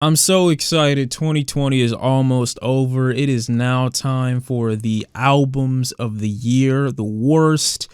I'm so excited. 2020 is almost over. It is now time for the albums of the year, the worst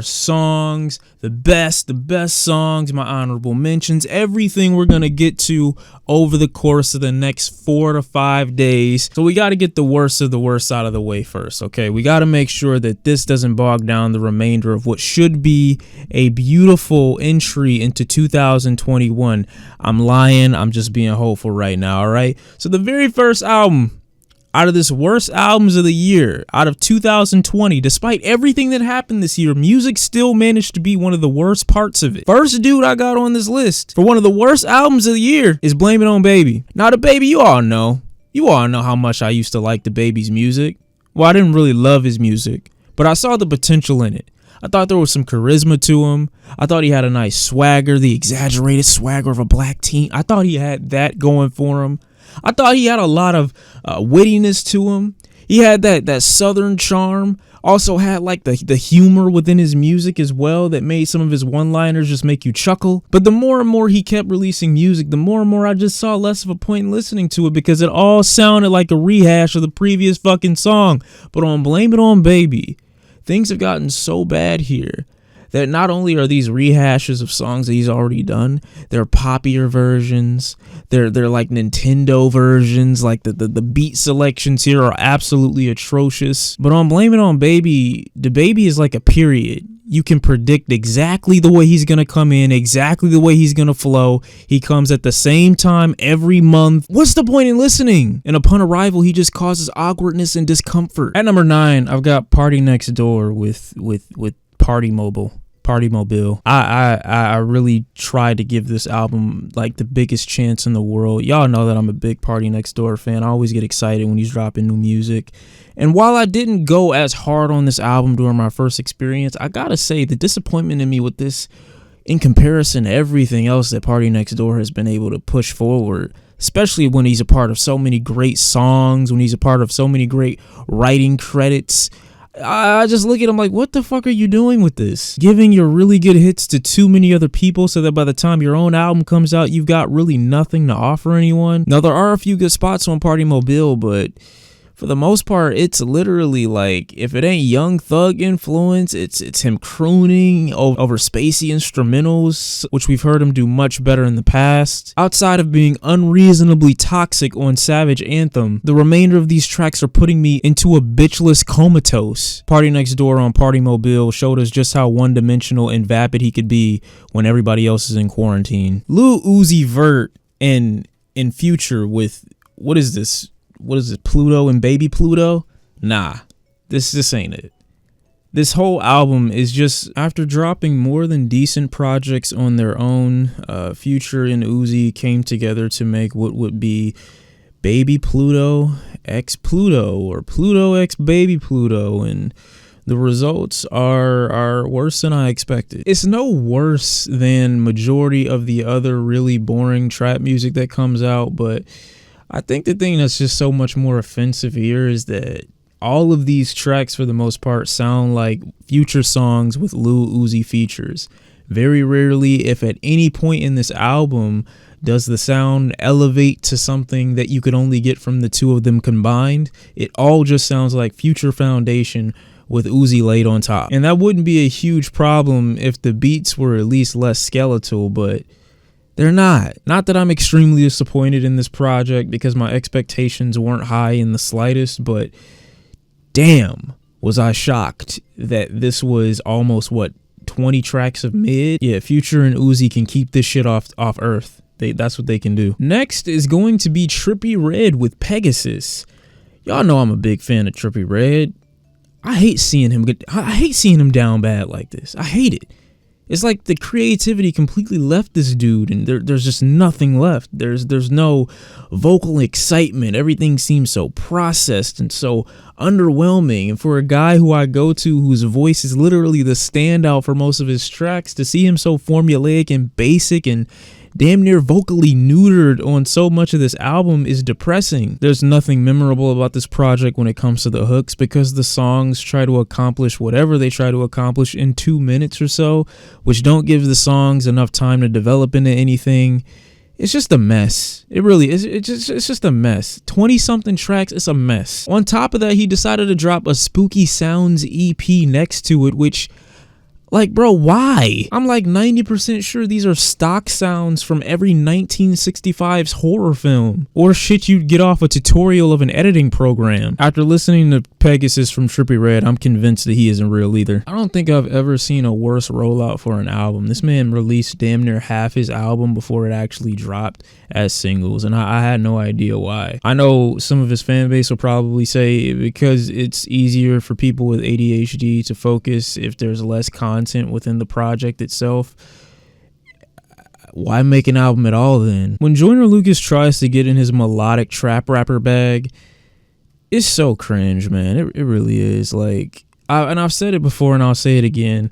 songs, the best songs, my honorable mentions, everything we're going to get to over the course of the next 4 to 5 days. So we got to get the worst of the worst out of the way first, okay? We got to make sure that this doesn't bog down the remainder of what should be a beautiful entry into 2021. I'm lying. I'm just being hopeful right now, all right? So the very first album out of this worst albums of the year, out of 2020, despite everything that happened this year, music still managed to be one of the worst parts of it. First dude I got on this list for one of the worst albums of the year is Blame It On Baby. Now, DaBaby, you all know how much I used to like DaBaby's music. Well, I didn't really love his music, but I saw the potential in it. I thought there was some charisma to him. I thought he had a nice swagger, the exaggerated swagger of a black teen. I thought he had that going for him. I thought he had a lot of wittiness to him. He had that southern charm. Also had like the humor within his music as well that made some of his one-liners just make you chuckle. But the more and more he kept releasing music, the more and more I just saw less of a point in listening to it because it all sounded like a rehash of the previous fucking song. But on Blame It On Baby, things have gotten so bad here that not only are these rehashes of songs that he's already done, they're poppier versions. They're like Nintendo versions. Like the beat selections here are absolutely atrocious. But on Blame It On Baby, DaBaby is like a period. You can predict exactly the way he's gonna come in, exactly the way he's gonna flow. He comes at the same time every month. What's the point in listening? And upon arrival, he just causes awkwardness and discomfort. At number 9, I've got Partynextdoor with Partymobile. I really tried to give this album like the biggest chance in the world. Y'all know that I'm a big Partynextdoor fan. I always get excited when he's dropping new music. And while I didn't go as hard on this album during my first experience, I gotta say the disappointment in me with this, in comparison to everything else that Partynextdoor has been able to push forward, especially when he's a part of so many great songs, when he's a part of so many great writing credits, I just look at him like, what the fuck are you doing with this? Giving your really good hits to too many other people so that by the time your own album comes out, you've got really nothing to offer anyone. Now, there are a few good spots on Partymobile, but for the most part, it's literally like, if it ain't Young Thug influence, it's him crooning over spacey instrumentals, which we've heard him do much better in the past. Outside of being unreasonably toxic on Savage Anthem, the remainder of these tracks are putting me into a bitchless comatose. Partynextdoor on Partymobile showed us just how one-dimensional and vapid he could be when everybody else is in quarantine. Lil Uzi Vert in Future with, what is this, Pluto and Baby Pluto? Nah, this ain't it. This whole album is just, after dropping more than decent projects on their own, Future and Uzi came together to make what would be Baby Pluto x Pluto, or Pluto x Baby Pluto, and the results are worse than I expected. It's no worse than majority of the other really boring trap music that comes out, but I think the thing that's just so much more offensive here is that all of these tracks, for the most part, sound like Future songs with Lil Uzi features. Very rarely, if at any point in this album, does the sound elevate to something that you could only get from the two of them combined. It all just sounds like Future Foundation with Uzi laid on top. And that wouldn't be a huge problem if the beats were at least less skeletal, but they're not. Not that I'm extremely disappointed in this project because my expectations weren't high in the slightest, but damn, was I shocked that this was almost, 20 tracks of mid? Yeah, Future and Uzi can keep this shit off Earth. That's what they can do. Next is going to be Trippie Redd with Pegasus. Y'all know I'm a big fan of Trippie Redd. I hate seeing him down bad like this. I hate it. It's like the creativity completely left this dude, and there's just nothing left. There's no vocal excitement. Everything seems so processed and so underwhelming. And for a guy who I go to whose voice is literally the standout for most of his tracks, to see him so formulaic and basic and damn near vocally neutered on so much of this album is depressing. There's nothing memorable about this project when it comes to the hooks because the songs try to accomplish whatever they try to accomplish in 2 minutes or so, which don't give the songs enough time to develop into anything. It's just a mess. It really is. It's just a mess. 20-something tracks, it's a mess. On top of that, he decided to drop a Spooky Sounds EP next to it, which, like, bro, why? I'm like 90% sure these are stock sounds from every 1965's horror film, or shit you'd get off a tutorial of an editing program. After listening to Pegasus from Trippie Red, I'm convinced that he isn't real either. I don't think I've ever seen a worse rollout for an album. This man released damn near half his album before it actually dropped as singles, and I had no idea why. I know some of his fan base will probably say because it's easier for people with ADHD to focus if there's less content within the project itself. Why make an album at all then? When Joyner Lucas tries to get in his melodic trap rapper bag, it's so cringe, man. It really is. Like, and I've said it before and I'll say it again.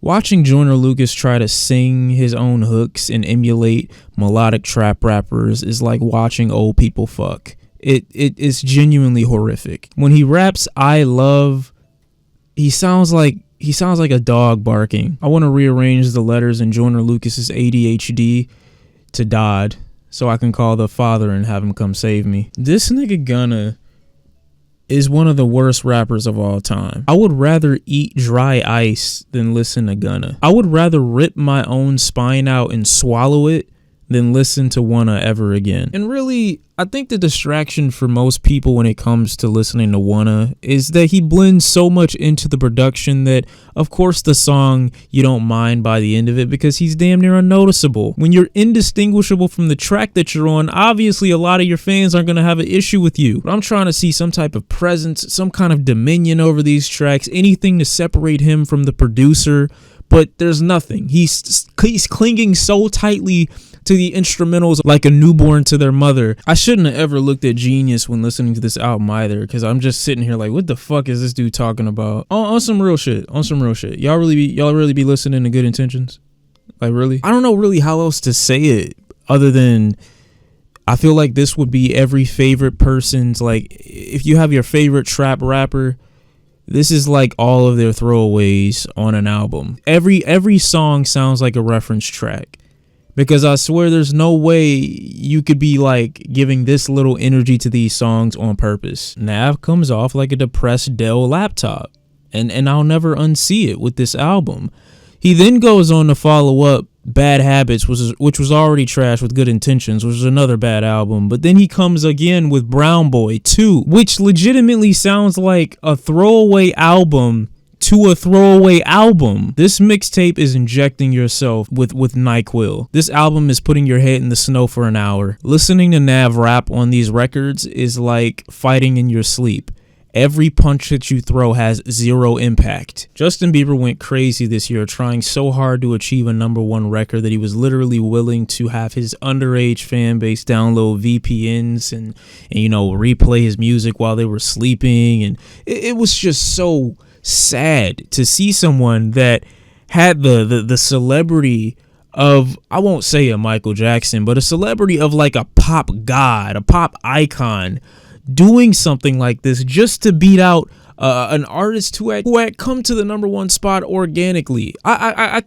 Watching Joyner Lucas try to sing his own hooks and emulate melodic trap rappers is like watching old people fuck. It's genuinely horrific. When he raps "I love," he sounds like a dog barking. I want to rearrange the letters in Joyner Lucas's ADHD to Dodd so I can call the father and have him come save me. This nigga Gunna is one of the worst rappers of all time. I would rather eat dry ice than listen to Gunna. I would rather rip my own spine out and swallow it than listen to Wunna ever again. And really, I think the distraction for most people when it comes to listening to Wunna is that he blends so much into the production that, of course, the song you don't mind by the end of it because he's damn near unnoticeable. When you're indistinguishable from the track that you're on, obviously a lot of your fans aren't going to have an issue with you. But I'm trying to see some type of presence, some kind of dominion over these tracks, anything to separate him from the producer. But there's nothing. He's clinging so tightly to the instrumentals like a newborn to their mother. I shouldn't have ever looked at Genius when listening to this album either, because I'm just sitting here like, what the fuck is this dude talking about? On some real shit. Y'all really be listening to Good Intentions? Like, really? I don't know really how else to say it other than I feel like this would be every favorite person's, like, if you have your favorite trap rapper, this is like all of their throwaways on an album. Every song sounds like a reference track. Because I swear there's no way you could be like giving this little energy to these songs on purpose. Nav comes off like a depressed Dell laptop. And I'll never unsee it with this album. He then goes on to follow up Bad Habits, which was already trash, with Good Intentions, which was another bad album. But then he comes again with Brown Boy 2, which legitimately sounds like a throwaway album to a throwaway album. This mixtape is injecting yourself with NyQuil. This album is putting your head in the snow for an hour. Listening to Nav rap on these records is like fighting in your sleep. Every punch that you throw has zero impact. Justin Bieber went crazy this year, trying so hard to achieve a #1 record that he was literally willing to have his underage fan base download VPNs and you know, replay his music while they were sleeping. And it was just so sad to see someone that had the celebrity of, I won't say a Michael Jackson, but a celebrity of like a pop god, a pop icon, doing something like this just to beat out an artist who had come to the #1 spot organically. I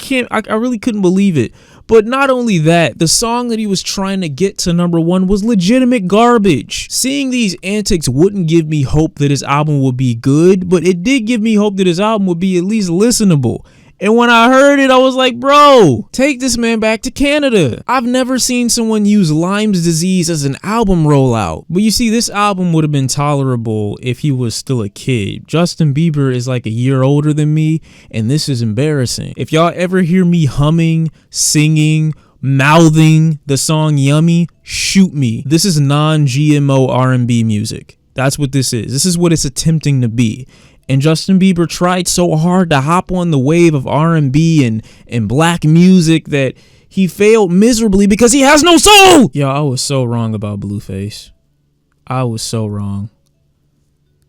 really couldn't believe it. But not only that, the song that he was trying to get to #1 was legitimate garbage. Seeing these antics wouldn't give me hope that his album would be good, but it did give me hope that his album would be at least listenable. And when I heard it, I was like, bro, take this man back to Canada. I've never seen someone use Lyme's disease as an album rollout. But you see, this album would have been tolerable if he was still a kid. Justin Bieber is like a year older than me, and this is embarrassing. If y'all ever hear me humming, singing, mouthing the song Yummy, shoot me. This is non-GMO R&B music. That's what this is. This is what it's attempting to be. And Justin Bieber tried so hard to hop on the wave of R&B and black music that he failed miserably because he has no soul. Yo, I was so wrong about Blueface. I was so wrong.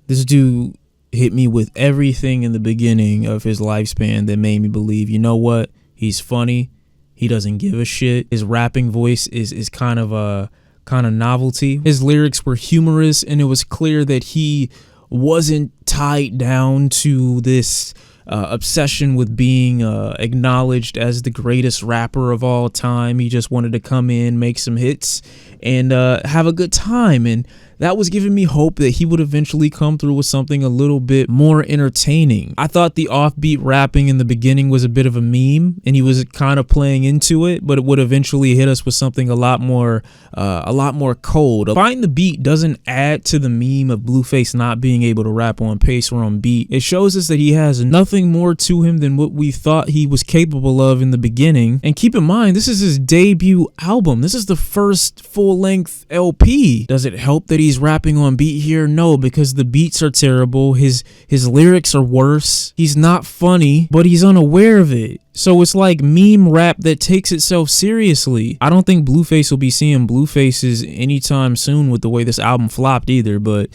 This dude hit me with everything in the beginning of his lifespan that made me believe, you know what? He's funny. He doesn't give a shit. His rapping voice is kind of a novelty. His lyrics were humorous, and it was clear that he wasn't tied down to this obsession with being acknowledged as the greatest rapper of all time. He just wanted to come in, make some hits, and have a good time. And that was giving me hope that he would eventually come through with something a little bit more entertaining. I thought the offbeat rapping in the beginning was a bit of a meme, and he was kind of playing into it, but it would eventually hit us with something a lot more cold. Find the beat doesn't add to the meme of Blueface not being able to rap on pace or on beat. It shows us that he has nothing more to him than what we thought he was capable of in the beginning. And keep in mind, this is his debut album. This is the first full-length LP. Does it help that he's rapping on beat here? No, because the beats are terrible. His lyrics are worse. He's not funny, but he's unaware of it. So it's like meme rap that takes itself seriously. I don't think Blueface will be seeing Bluefaces anytime soon with the way this album flopped either, but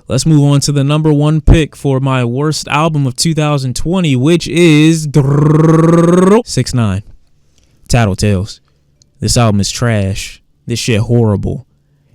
let's move on to the #1 pick for my worst album of 2020, which is 6ix9ine, Tattletales. This album is trash. This shit horrible.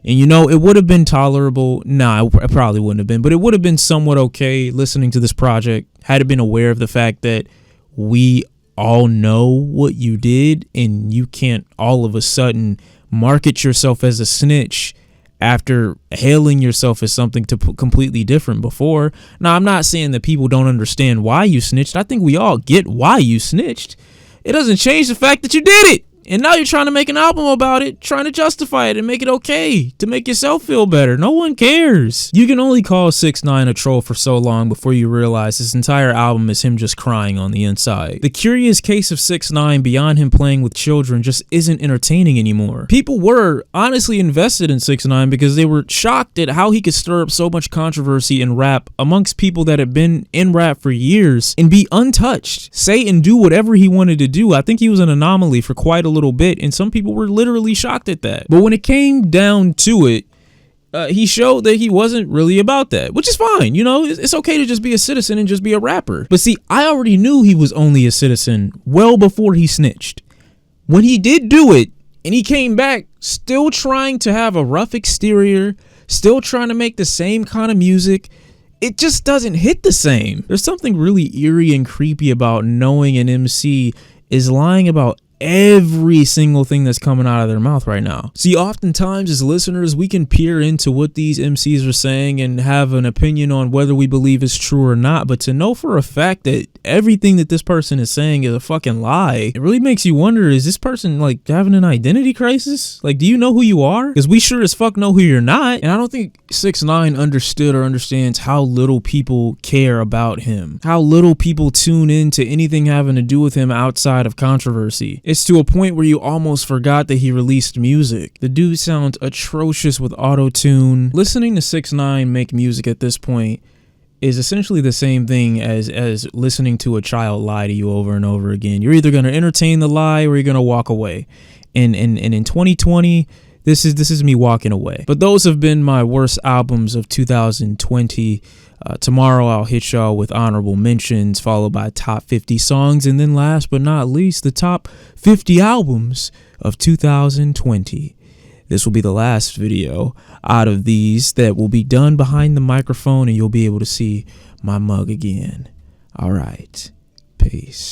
And you know, it would have been tolerable. Nah, it probably wouldn't have been, but it would have been somewhat okay listening to this project had it been aware of the fact that we all know what you did, and you can't all of a sudden market yourself as a snitch after hailing yourself as something completely different before. Now, I'm not saying that people don't understand why you snitched. I think we all get why you snitched. It doesn't change the fact that you did it. And now you're trying to make an album about it, trying to justify it and make it okay, to make yourself feel better. No one cares. You can only call 6ix9ine a troll for so long before you realize this entire album is him just crying on the inside. The curious case of 6ix9ine beyond him playing with children just isn't entertaining anymore. People were honestly invested in 6ix9ine because they were shocked at how he could stir up so much controversy in rap amongst people that have been in rap for years and be untouched, say and do whatever he wanted to do. I think he was an anomaly for quite a little bit, and some people were literally shocked at that. But when it came down to it, he showed that he wasn't really about that, which is fine. You know, it's okay to just be a citizen and just be a rapper. But see, I already knew he was only a citizen well before he snitched. When he did do it and he came back still trying to have a rough exterior, still trying to make the same kind of music, it just doesn't hit the same. There's something really eerie and creepy about knowing an MC is lying about every single thing that's coming out of their mouth right now. See, oftentimes as listeners, we can peer into what these MCs are saying and have an opinion on whether we believe it's true or not, but to know for a fact that everything that this person is saying is a fucking lie, it really makes you wonder, is this person like having an identity crisis? Like, do you know who you are? Because we sure as fuck know who you're not. And I don't think 6ix9ine understood or understands how little people care about him, how little people tune into anything having to do with him outside of controversy. It's to a point where you almost forgot that he released music. The dude sounds atrocious with auto-tune. Listening to 6ix9ine make music at this point is essentially the same thing as listening to a child lie to you over and over again. You're either going to entertain the lie or you're going to walk away. And in 2020, this is me walking away. But those have been my worst albums of 2020. Tomorrow I'll hit y'all with honorable mentions, followed by top 50 songs, and then last but not least, the top 50 albums of 2020. This will be the last video out of these that will be done behind the microphone, and you'll be able to see my mug again. All right, peace.